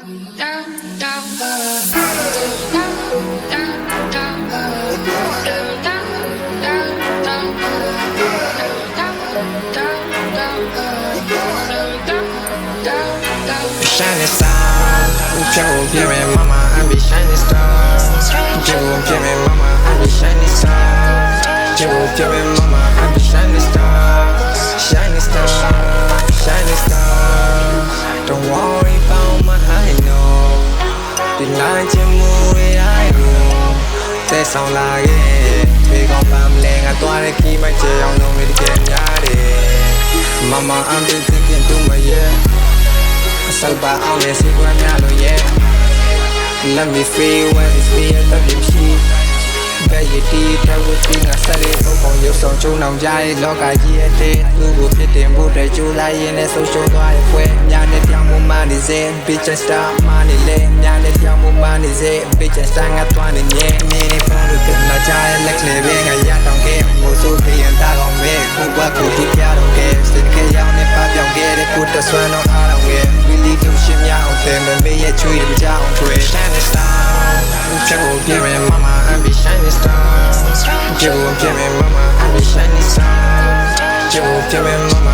Shining star, Joe, give me mama, I be shining star. Joe, give me mama, I be shining star. Joe, give me mama, I be shining star. Shining star, shining star. Don't worry about my I know. The night you move it, I know. They sound like it. We gon' family, I thought I keep my jail, I know me to get me. Mama, I'm been thinking to my yeah. Salva on the secret mellow, yeah. Let me feel when it's me at the sheet. Bet you did everything I said it. Open your song, you know, Jai, look at it. Google fit in, put a July in a social drive. When Yanet young woman is in, bitch and star money lane. Yanet young woman is in, bitch and sang at 20 yen. Meaning for the good, not giant like living a yacht on game. Also be and that on me. Who work with the piano game. Still get young if I don't get it. Put the swan on out of it. Me a treat him down great. Shining star, Joe, give me mama, I be shining star. Joe, give me mama, I be shining star. Joe, give me mama.